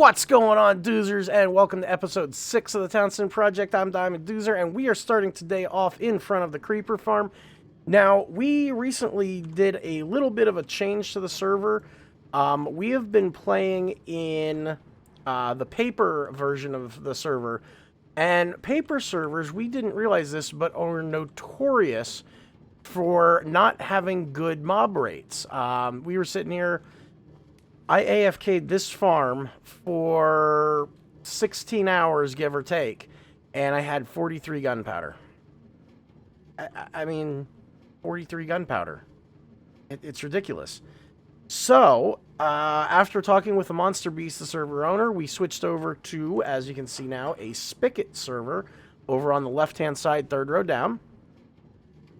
What's going on, Doozers, and welcome to episode 6 of the Townsend Project. I'm Diamond Doozer, and we are starting today off in front of the Creeper Farm. Now, we recently did a little bit of a change to the server. We have been playing in the paper version of the server, and paper servers, we didn't realize this, but are notorious for not having good mob rates. We were sitting here. I AFK'd this farm for 16 hours, give or take, and I had 43 gunpowder. I mean, 43 gunpowder. It's ridiculous. So, after talking with the Monster Beast, the server owner, we switched over to, as you can see now, a Spigot server over on the left-hand side, third row down.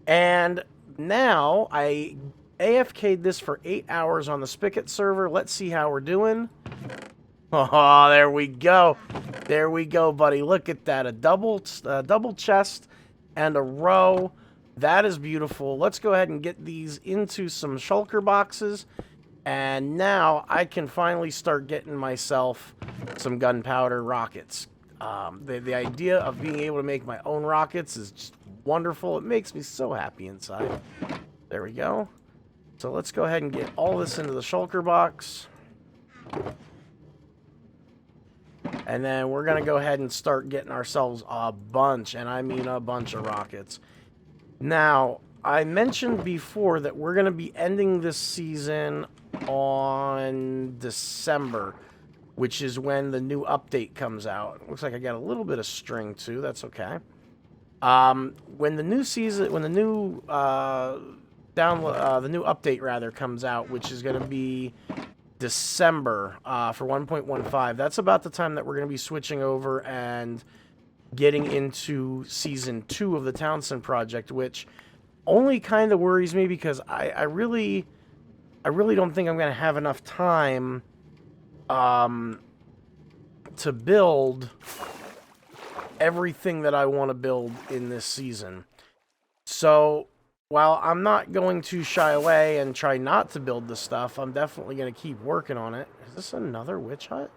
And now I AFK'd this for 8 hours on the Spigot server. Let's see how we're doing. Oh, there we go. There we go, buddy. Look at that. A double chest and a row. That is beautiful. Let's go ahead and get these into some shulker boxes. And now I can finally start getting myself some gunpowder rockets. The idea of being able to make my own rockets is just wonderful. It makes me so happy inside. There we go. So let's go ahead and get all this into the shulker box. And then we're going to go ahead and start getting ourselves a bunch, and I mean a bunch of rockets. Now, I mentioned before that we're going to be ending this season on December, which is when the new update comes out. Looks like I got a little bit of string too. That's okay. When the new season, when the new the new update rather comes out, which is going to be December for 1.15. That's about the time that we're going to be switching over and getting into season 2 of the Townsend Project, which only kind of worries me because I really don't think I'm going to have enough time to build everything that I want to build in this season. So while I'm not going to shy away and try not to build this stuff, I'm definitely going to keep working on it. Is this another witch hut?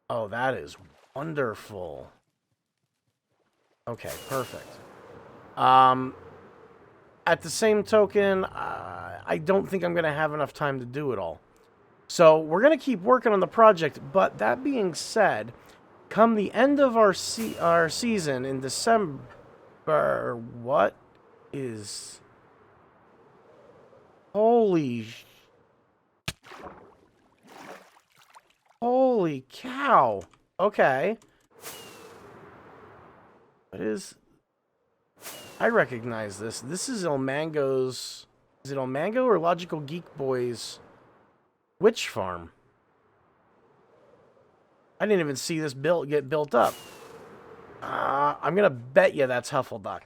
Oh, that is wonderful. Okay, perfect. At the same token, I don't think I'm going to have enough time to do it all. So we're going to keep working on the project, but that being said, come the end of our season in December, what is... Holy cow. Okay. What is... I recognize this. This is El Mango's... Is it El Mango or Logical Geek Boy's witch farm? I didn't even see this get built up. I'm going to bet you that's Huffleduck.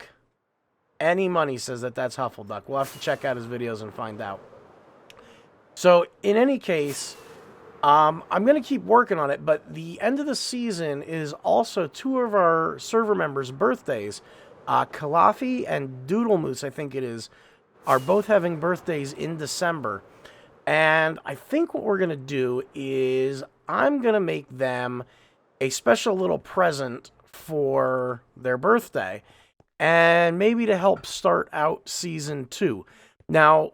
Any money says that that's Huffleduck. We'll have to check out his videos and find out. So, in any case, I'm going to keep working on it, but the end of the season is also 2 of our server members' birthdays. Kalafi and Doodle Moose, I think it is, are both having birthdays in December. And I think what we're going to do is I'm going to make them a special little present for their birthday, and maybe to help start out season 2. Now,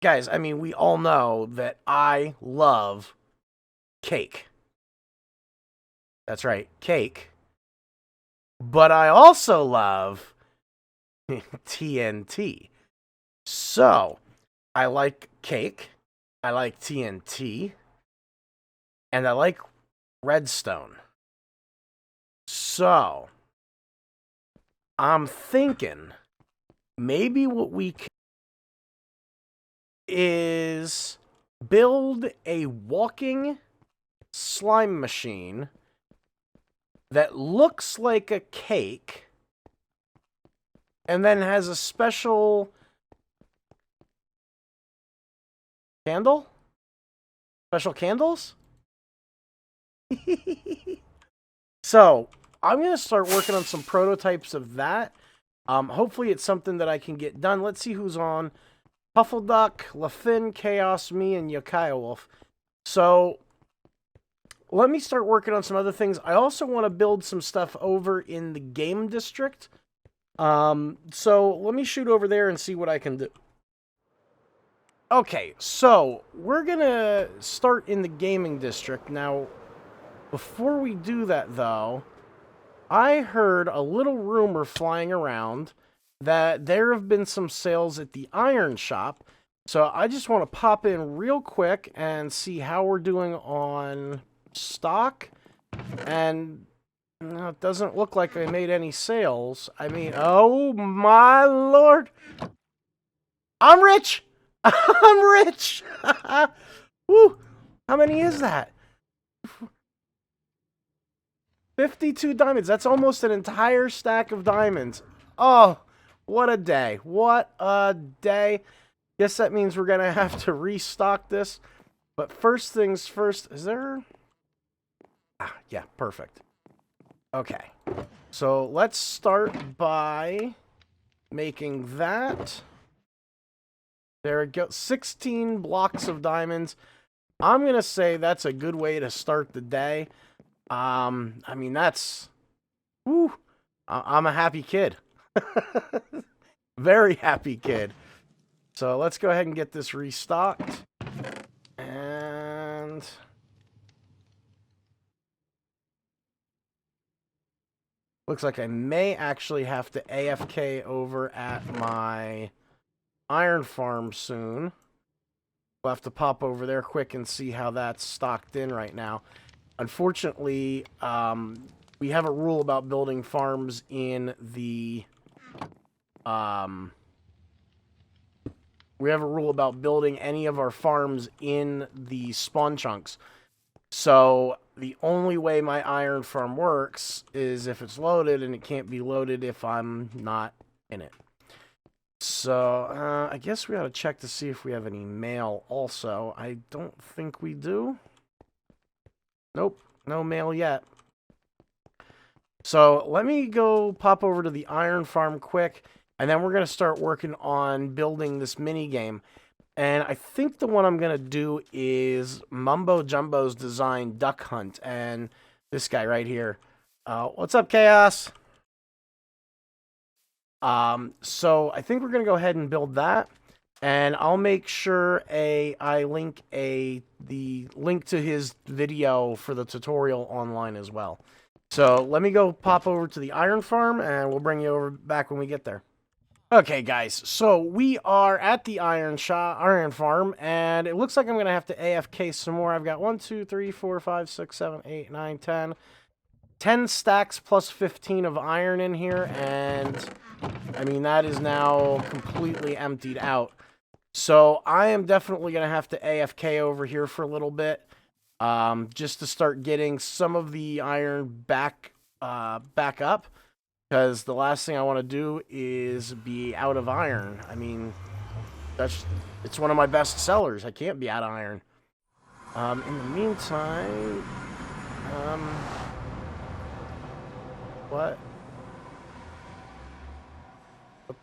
guys, I mean, we all know that I love cake. That's right, cake. But I also love TNT. So, I like cake, I like TNT, and I like redstone. So, I'm thinking maybe what we can is build a walking slime machine that looks like a cake and then has a special candle? Special candles? So, I'm going to start working on some prototypes of that. Hopefully it's something that I can get done. Let's see who's on. Puffleduck, LaFin, Chaos, me, and Yokai Wolf. So, let me start working on some other things. I also want to build some stuff over in the game district. So let me shoot over there and see what I can do. Okay, so we're gonna start in the gaming district. Now, before we do that, though, I heard a little rumor flying around that there have been some sales at the iron shop. So I just want to pop in real quick and see how we're doing on stock. And it doesn't look like I made any sales. I mean, oh my lord. I'm rich! I'm rich! Woo! How many is that? 52 diamonds. That's almost an entire stack of diamonds. Oh, what a day. What a day. Guess that means we're going to have to restock this. But first things first, is there... Ah, yeah, perfect. Okay. So let's start by making that. There we go. 16 blocks of diamonds. I'm going to say that's a good way to start the day. I mean, that's... Woo! I'm a happy kid. Very happy kid. So let's go ahead and get this restocked. And... looks like I may actually have to AFK over at my iron farm soon. We'll have to pop over there quick and see how that's stocked in right now. Unfortunately, we have a rule about building farms in the... we have a rule about building any of our farms in the spawn chunks. So the only way my iron farm works is if it's loaded, and it can't be loaded if I'm not in it. So I guess we ought to check to see if we have any mail also. I don't think we do. Nope, no mail yet. So let me go pop over to the iron farm quick, and then we're going to start working on building this mini game. And I think the one I'm going to do is Mumbo Jumbo's design Duck Hunt. And this guy right here. What's up, Chaos? So I think we're going to go ahead and build that. And I'll make sure I link the link to his video for the tutorial online as well. So let me go pop over to the iron farm, and we'll bring you over back when we get there. Okay, guys, so we are at the iron farm, and it looks like I'm going to have to AFK some more. I've got 1, 2, 3, 4, 5, 6, 7, 8, 9, 10. 10 stacks plus 15 of iron in here, and I mean, that is now completely emptied out. So I am definitely going to have to AFK over here for a little bit, just to start getting some of the iron back up. Because the last thing I want to do is be out of iron. I mean, it's one of my best sellers. I can't be out of iron. In the meantime, what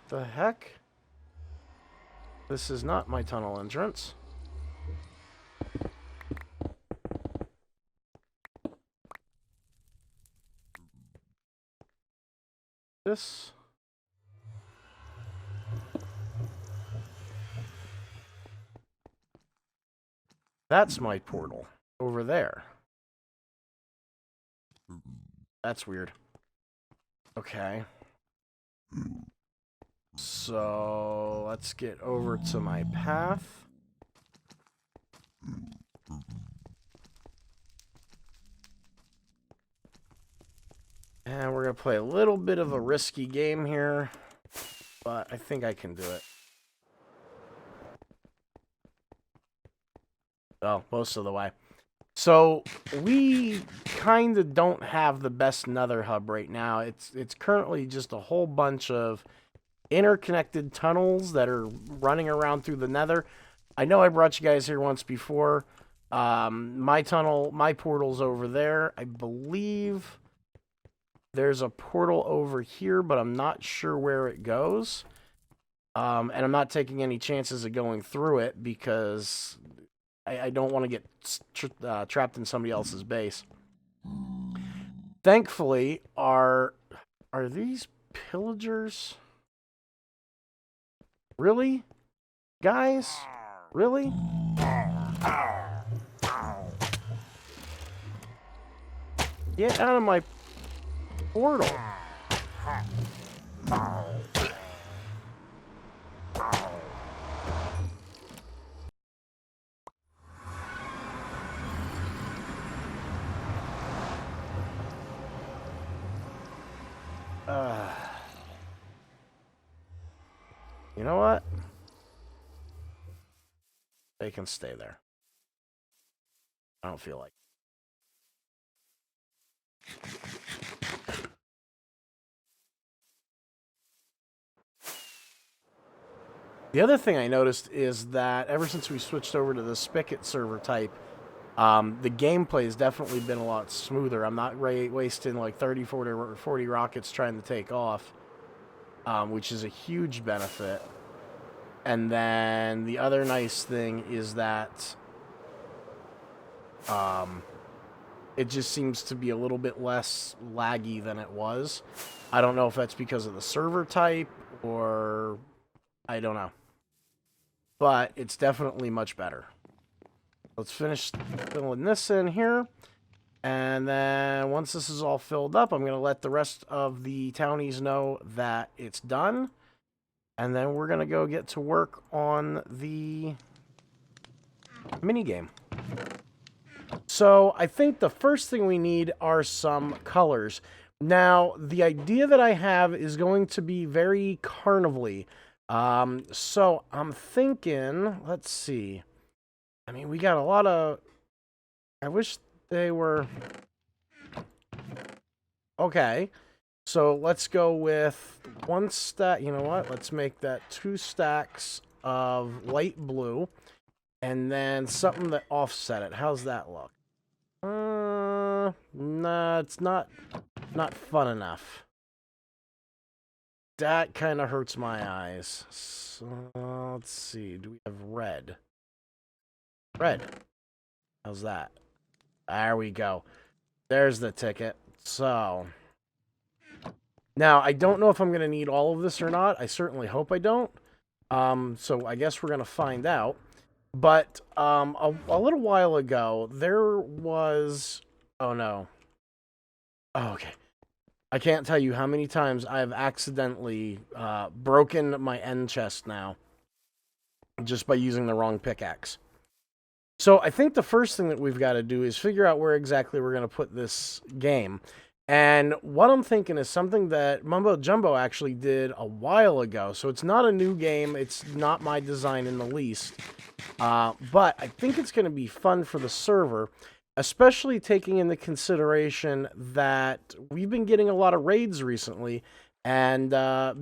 the heck? This is not my tunnel entrance. This. That's my portal over there. That's weird. Okay. So let's get over to my path. And we're going to play a little bit of a risky game here, but I think I can do it. Oh, most of the way. So we kind of don't have the best nether hub right now. It's currently just a whole bunch of interconnected tunnels that are running around through the nether. I know I brought you guys here once before. My portal's over there. I believe there's a portal over here, but I'm not sure where it goes. And I'm not taking any chances of going through it because I don't want to get trapped in somebody else's base. Thankfully, are these pillagers? Really? Guys? Really? Get out of my portal. You know what? They can stay there. I don't feel like. The other thing I noticed is that ever since we switched over to the Spigot server type, the gameplay has definitely been a lot smoother. I'm not wasting like 30, 40 rockets trying to take off, which is a huge benefit. And then the other nice thing is that it just seems to be a little bit less laggy than it was. I don't know if that's because of the server type or I don't know. But it's definitely much better. Let's finish filling this in here. And then once this is all filled up, I'm going to let the rest of the townies know that it's done. And then we're going to go get to work on the minigame. So I think the first thing we need are some colors. Now, the idea that I have is going to be very carnival-y. So I'm thinking, let's see. I mean, we got a lot of... I wish they were... Okay. So let's go with one stack. You know what? Let's make that 2 stacks of light blue. And then something that offset it. How's that look? Nah, it's not fun enough. That kind of hurts my eyes. So, let's see. Do we have red? Red. How's that? There we go. There's the ticket. So, now, I don't know if I'm going to need all of this or not. I certainly hope I don't. So, I guess we're going to find out. But a little while ago, there was... Oh, no. Oh, okay. I can't tell you how many times I've accidentally broken my end chest now. Just by using the wrong pickaxe. So I think the first thing that we've got to do is figure out where exactly we're going to put this game. And what I'm thinking is something that Mumbo Jumbo actually did a while ago. So it's not a new game. It's not my design in the least. But I think it's going to be fun for the server, especially taking into consideration that we've been getting a lot of raids recently. And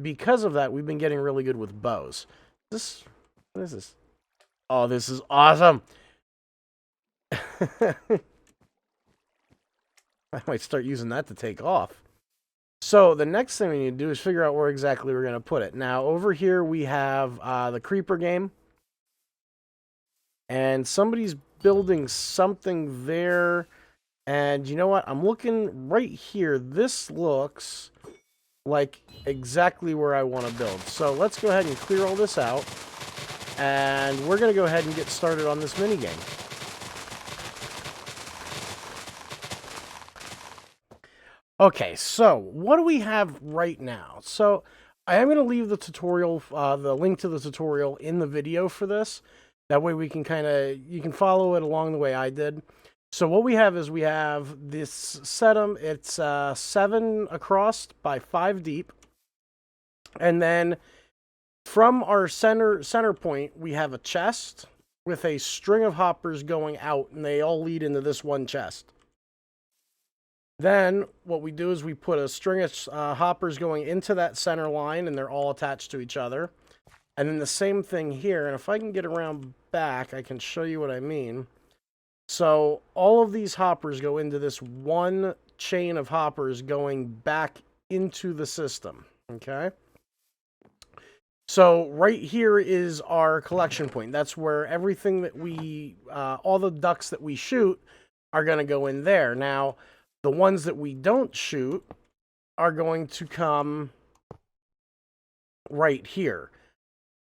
because of that, we've been getting really good with bows. What is this? Oh, this is awesome. I might start using that to take off. So the next thing we need to do is figure out where exactly we're going to put it. Now, over here we have the creeper game. And somebody's building something there. And you know what? I'm looking right here. This looks like exactly where I want to build. So let's go ahead and clear all this out. And we're going to go ahead and get started on this minigame. Okay, so what do we have right now? So I am going to leave the tutorial, the link to the tutorial in the video for this. That way we can you can follow it along the way I did. So what we have is we have this setup. It's 7 across by 5 deep. And then from our center point, we have a chest with a string of hoppers going out, and they all lead into this one chest. Then what we do is we put a string of hoppers going into that center line, and they're all attached to each other. And then the same thing here, and if I can get around back, I can show you what I mean. So all of these hoppers go into this one chain of hoppers going back into the system, okay? So right here is our collection point. That's where everything that we, all the ducks that we shoot are going to go in there. Now, the ones that we don't shoot are going to come right here.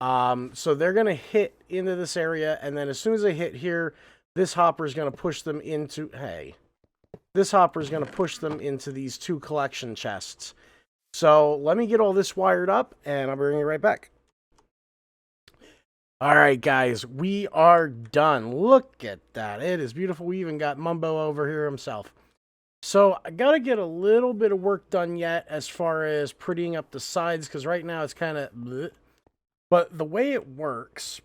So they're going to hit into this area, and then as soon as they hit here, this hopper is going to push them into, this hopper is going to push them into these two collection chests. So let me get all this wired up, and I'll bring you right back. All right, guys, we are done. Look at that. It is beautiful. We even got Mumbo over here himself. So I got to get a little bit of work done yet as far as prettying up the sides, because right now it's kind of bleh. But the way it works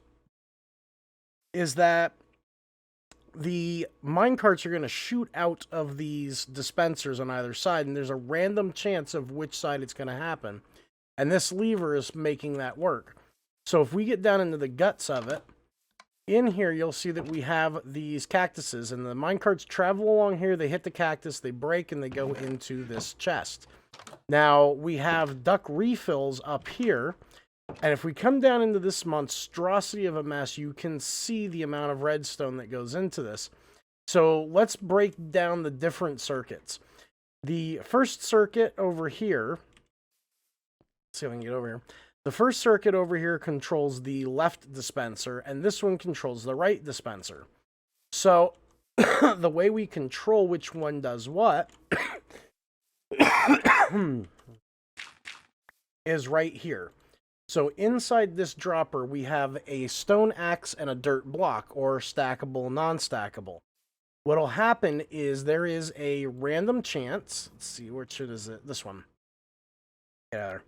is that the minecarts are going to shoot out of these dispensers on either side, and there's a random chance of which side it's going to happen. And this lever is making that work. So if we get down into the guts of it, in here you'll see that we have these cactuses, and the minecarts travel along here, they hit the cactus, they break, and they go into this chest. Now, we have duck refills up here, and if we come down into this monstrosity of a mess, you can see the amount of redstone that goes into this. So let's break down the different circuits. The first circuit over here, let's see if I can get over here. The first circuit over here controls the left dispenser, and this one controls the right dispenser. So the way we control which one does what is right here. So inside this dropper, we have a stone axe and a dirt block, or stackable, non-stackable. What'll happen is there is a random chance. Let's see, which is it? This one. Yeah.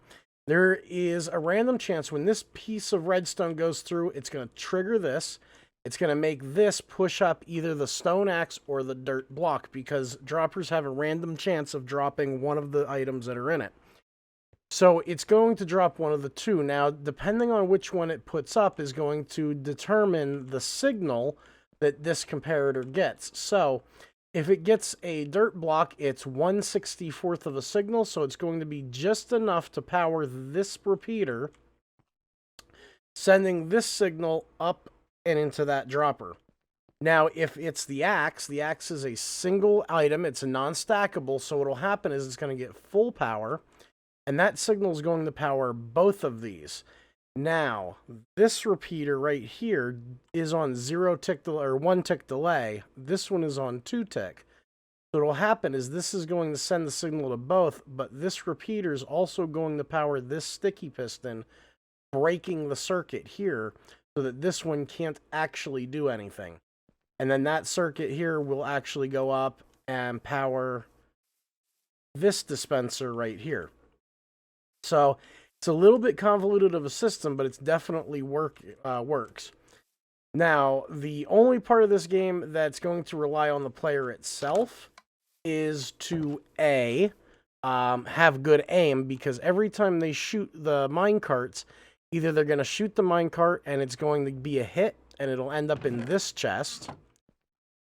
There is a random chance when this piece of redstone goes through, it's going to trigger this. It's going to make this push up either the stone axe or the dirt block, because droppers have a random chance of dropping one of the items that are in it. So it's going to drop one of the two. Now, depending on which one it puts up is going to determine the signal that this comparator gets. So if it gets a dirt block, it's 1/64th of a signal, so it's going to be just enough to power this repeater, sending this signal up and into that dropper. Now, if it's the axe is a single item, it's a non-stackable, so what'll happen is it's going to get full power, and that signal is going to power both of these. Now, this repeater right here is on 0 tick delay, or 1 tick delay. This one is on 2 tick. So what'll happen is this is going to send the signal to both, but this repeater is also going to power this sticky piston, breaking the circuit here so that this one can't actually do anything. And then that circuit here will actually go up and power this dispenser right here. So it's a little bit convoluted of a system, but it's definitely works. Now, the only part of this game that's going to rely on the player itself is to have good aim, because every time they shoot the minecarts, either they're going to shoot the minecart and it's going to be a hit and it'll end up in this chest,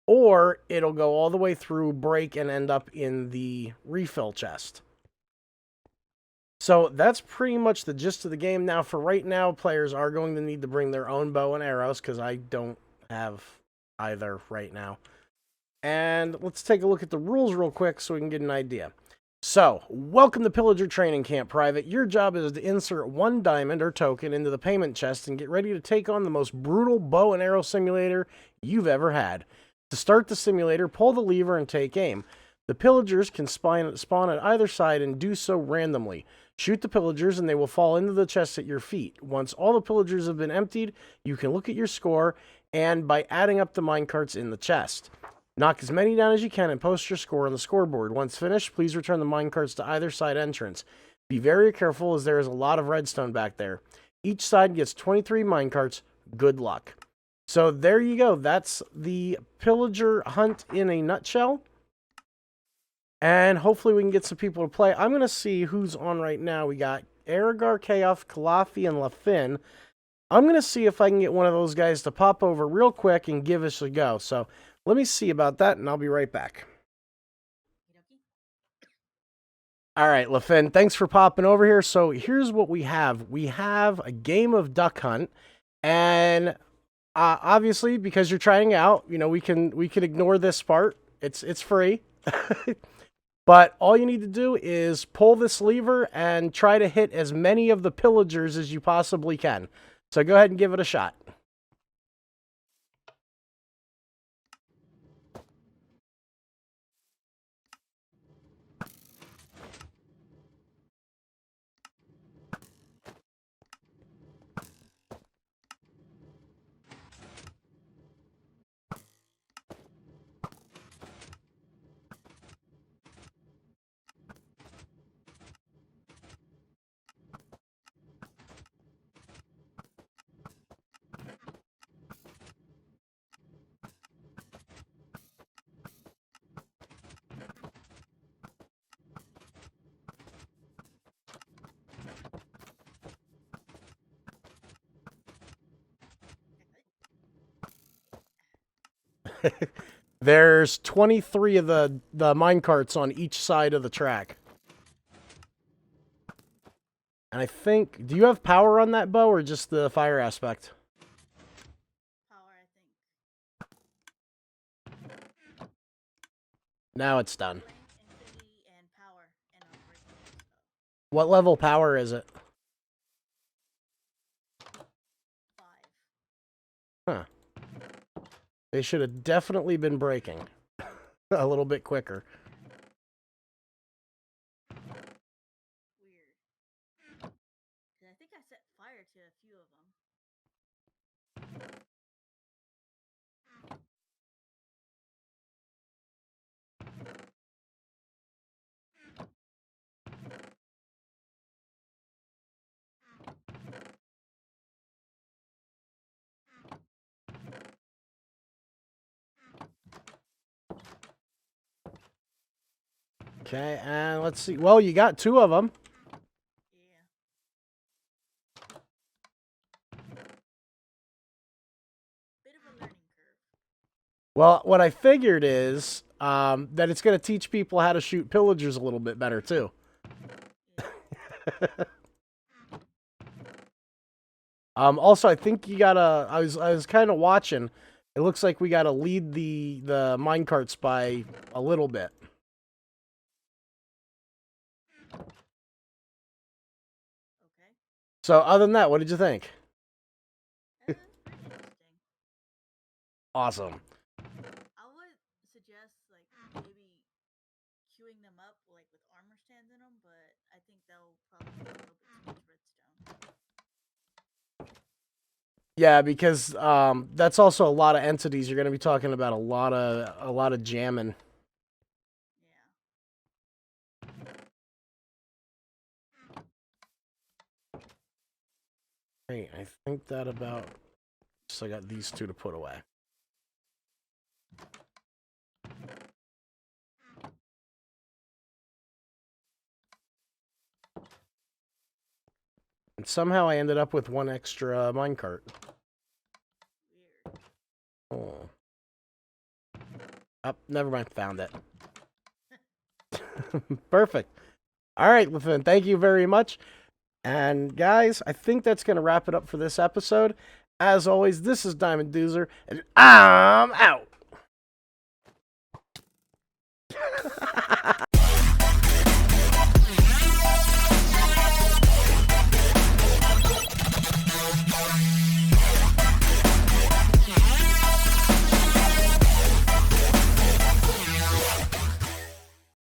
or it'll go all the way through, break, and end up in the refill chest. So that's pretty much the gist of the game. Now, for right now, players are going to need to bring their own bow and arrows, because I don't have either right now. And let's take a look at the rules real quick so we can get an idea. So, welcome to Pillager Training Camp Private. Your job is to insert 1 diamond or token into the payment chest and get ready to take on the most brutal bow and arrow simulator you've ever had. To start the simulator, pull the lever and take aim. The pillagers can spawn at either side and do so randomly. Shoot the pillagers and they will fall into the chest at your feet. Once all the pillagers have been emptied, you can look at your score and by adding up the minecarts in the chest. Knock as many down as you can and post your score on the scoreboard. Once finished, please return the minecarts to either side entrance. Be very careful, as there is a lot of redstone back there. Each side gets 23 minecarts. Good luck. So there you go. That's the pillager hunt in a nutshell. And hopefully we can get some people to play. I'm going to see who's on right now. We got Aragar, Chaos, Kalafi, and Lafin. I'm going to see if I can get one of those guys to pop over real quick and give us a go. So let me see about that, and I'll be right back. All right, LaFin, thanks for popping over here. So here's what we have. We have a game of Duck Hunt, and obviously, because you're trying out, we can ignore this part. It's free. But all you need to do is pull this lever and try to hit as many of the pillagers as you possibly can. So go ahead and give it a shot. There's 23 of the minecarts on each side of the track. And I think, do you have power on that bow or just the fire aspect? Power, I think. Now it's done. Infinity and power and unbreakable. So. What level power is it? 5. Huh. They should have definitely been breaking a little bit quicker. Weird. I think I set fire to a few of them. Okay, and let's see. Well, you got 2 of them. Yeah. Bit of a learning curve. Well, what I figured is that it's going to teach people how to shoot pillagers a little bit better, too. Yeah. Also, I think you gotta. I was kind of watching. It looks like we gotta lead the minecarts by a little bit. Okay. So, other than that, what did you think? That's pretty interesting. Awesome. I would suggest like maybe queuing them up like with armor stands in them, but I think they'll probably be a little bit too much redstone. Yeah, because that's also a lot of entities. You're gonna be talking about a lot of jamming. Yeah. Hey, I think that about. So I got these 2 to put away. And somehow I ended up with 1 extra minecart. Weird. Oh. Oh, never mind. Found it. Perfect. All right, Lefin, thank you very much. And guys, I think that's going to wrap it up for this episode. As always, this is Diamond Doozer, and I'm out.